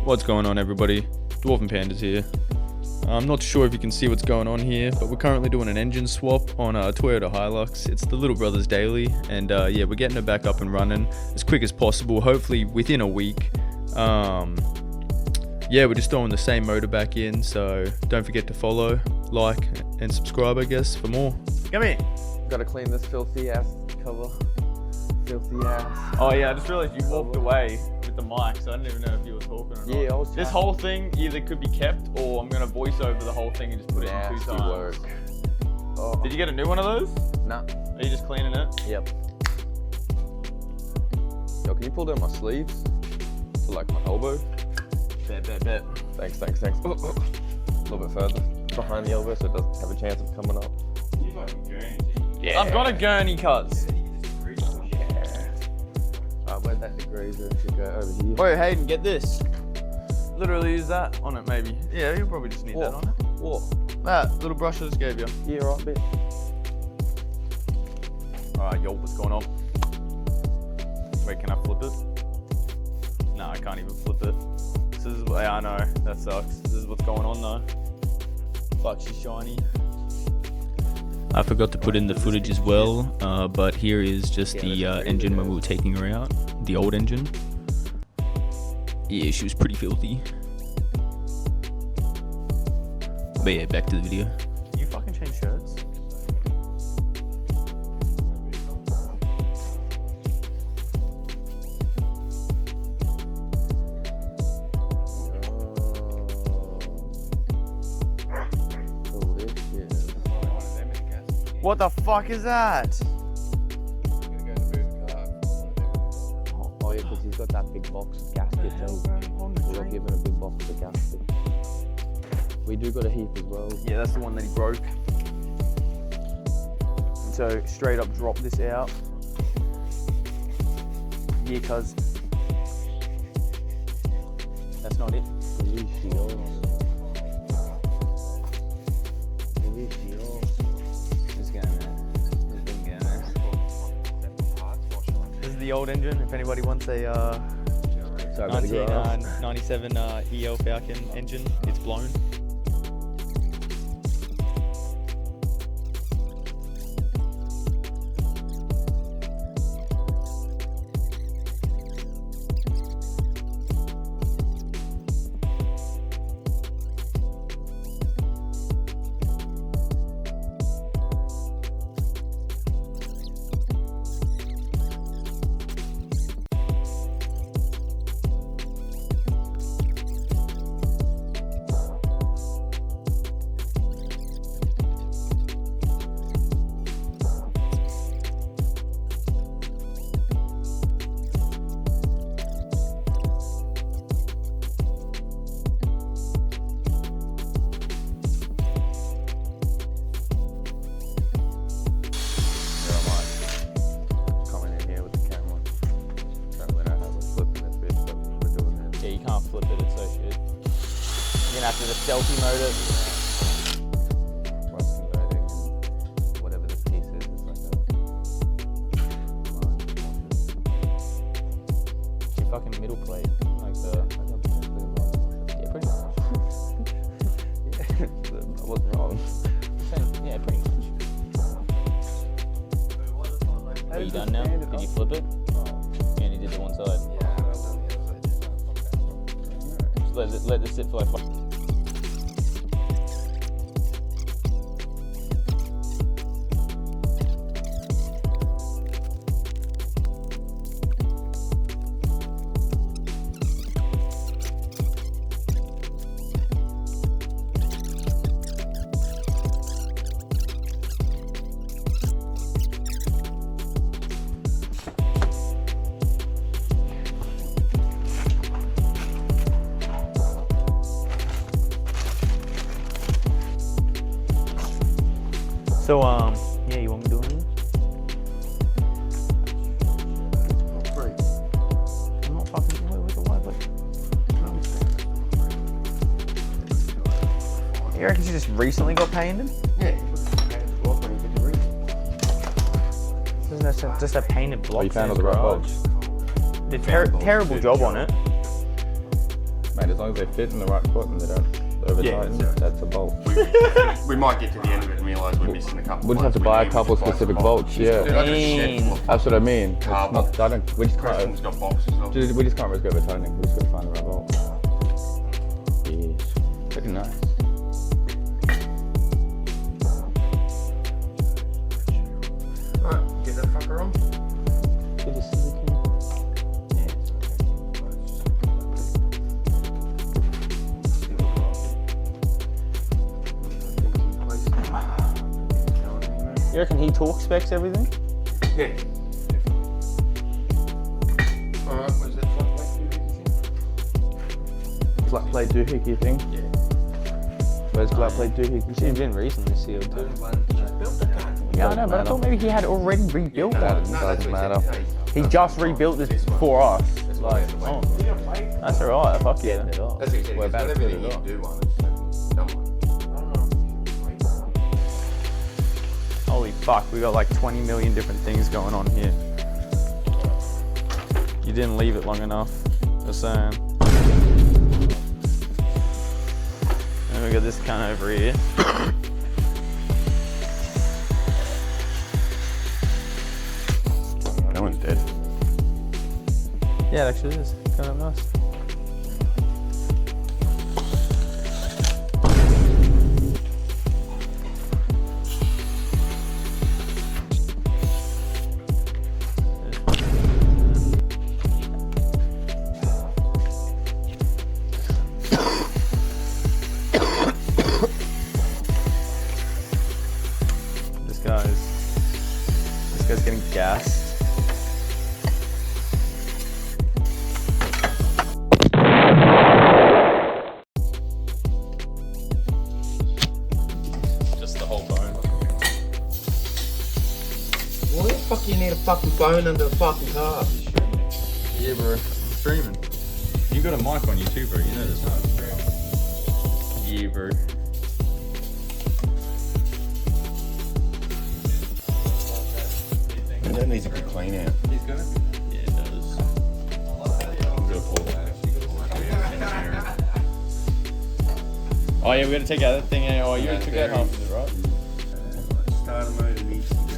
What's going on, everybody? Dwarven Pandas here. I'm not sure if you can see what's going on here, but we're currently doing an engine swap on a Toyota Hilux. It's the Little Brothers Daily, and yeah, we're getting it back up and running as quick as possible, hopefully within a week. Yeah, we're just throwing the same motor back in, so don't forget to follow, like, and subscribe, I guess, for more. Come here. Gotta clean this filthy ass cover. Filthy ass. Oh yeah, I just realized you walked away with the mic, so I didn't even know if you were talking or not. Yeah, I was This whole thing either could be kept, or I'm gonna voice over the whole thing and just put it in 2 times. Work. Oh. Did you get a new one of those? Nah. Are you just cleaning it? Yep. Yo, can you pull down my sleeves to like my elbow? Bet. Thanks. Oh. A little bit further behind the elbow so it doesn't have a chance of coming up. Yeah. I've got a gurney, cuz. Where'd that degreaser should go over here? Wait, Hayden, get this. Literally use that on it, maybe. Yeah, you'll probably just need that on it. What? That little brush I just gave you. Yeah, right, bit. Alright, yo, what's going on? Wait, can I flip it? No, I can't even flip it. This is, yeah, I know, that sucks. This is what's going on though. Fuck, she's shiny. I forgot to put in the footage as well, but here is just the engine when we were taking her out. The old engine. Yeah, she was pretty filthy. But yeah, back to the video. Can you fucking change shirts? What the fuck is that? Oh yeah, because he's got that big box of gaskets. We got given a big box of gaskets. We do got a heap as well. Yeah, that's the one that he broke. So straight up drop this out. Yeah, cuz. That's not it. This is the old engine. If anybody wants a 1997 EL Falcon engine, it's blown. Flip it, it's so shit. You're gonna have to selfie mode it. Trust and loading and whatever the piece is, it's like It's your fucking middle plate. Like the. Yeah, pretty much. Yeah, I wasn't wrong. Yeah, pretty much. Are you done now? Did you flip it? Yeah, you did the one side. Let this sit for like 5. So, yeah, you want me doing it? I'm not fucking with the Wi-Fi. You reckon she just recently got painted? Yeah. Isn't that just a painted block? Are you found all the right bulbs? Did terrible job on it. Mate, as long as they fit in the right spot and they don't over tighten, that's a bolt. We might get to the end of it and realise we're missing a couple. We'll just have to buy a couple specific bolts, yeah. Dude, I got a shed full of That's what I mean. It's Car not, I don't, we just Christian's can't, got boxes of. dude, we just can't risk over tightening. We just gotta find the right bolt. Yes. Pretty nice. Alright, get that fucker on. Did you see the key? Yeah, it's okay. You reckon he talk specs everything? Yeah. Alright, where's that flat plate doohickey Flat plate doohickey thing? thing? Yeah. Where's flat plate doohickey? She's been recently sealed too. Built the gun. Yeah, I know, but I thought maybe he had already rebuilt one. Doesn't matter. He just rebuilt this for us. That's Like, why oh, that's alright. Fuck yeah. Getting it off. That's what he said. We're about to put Everything it you off. do one, it's done one. Holy fuck, we got like 20 million different things going on here. You didn't leave it long enough. Just saying. And we got this cunt over here. That one's dead. Yeah, it actually is. Kind of nice. This guy's getting gassed. Just the whole bone. Why the fuck you need a fucking bone under the fucking car? Yeah, bro. I'm streaming. You got a mic on you too, bro. You know this, right? Yeah, bro. That needs a good clean out. Yeah, it does. Oh yeah, we gotta take out that thing. Oh, you already took out half of it, right? Starter motor needs to go there.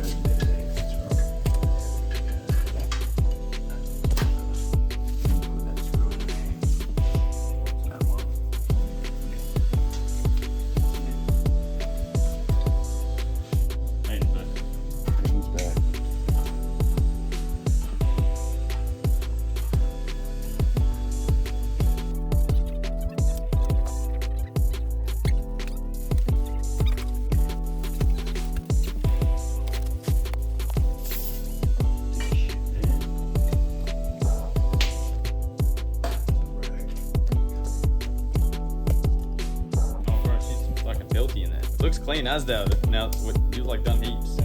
Looks clean as though. Now you've like done heaps.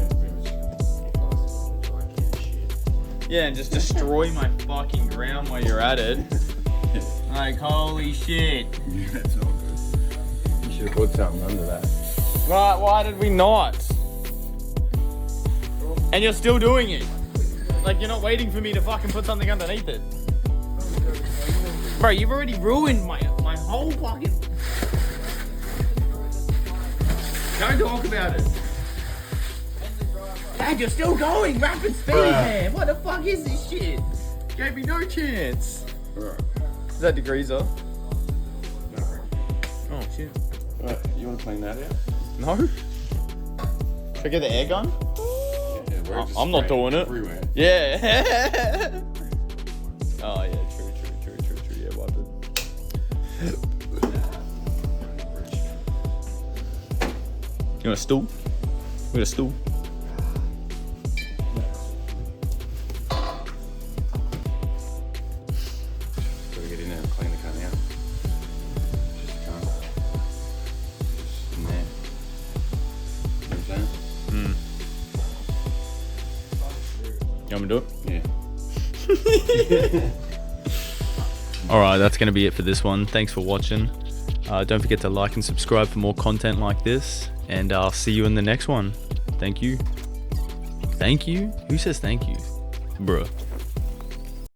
Yeah, and just destroy my fucking ground while you're at it. Like holy shit. Yeah, that's all good. You should have put something under that. Right, why did we not? And you're still doing it. Like you're not waiting for me to fucking put something underneath it. Bro, you've already ruined my whole fucking. Don't talk about it. Dad, you're still going rapid speed, man. What the fuck is this shit? Gave me no chance. Is that degreaser? Oh shit. Right, you want to clean that out? No. Should I get the air gun? Yeah, I'm not doing it. Everywhere. Yeah. Oh yeah, true. Yeah, wipe it. You want a stool? We got a stool. Gotta get in there and clean the cunt out. Just the cunt. Just in there. You know what I'm saying? You want me to do it? Yeah. Alright, that's going to be it for this one. Thanks for watching. Don't forget to like and subscribe for more content like this. And I'll see you in the next one. Thank you. Thank you? Who says thank you? Bruh.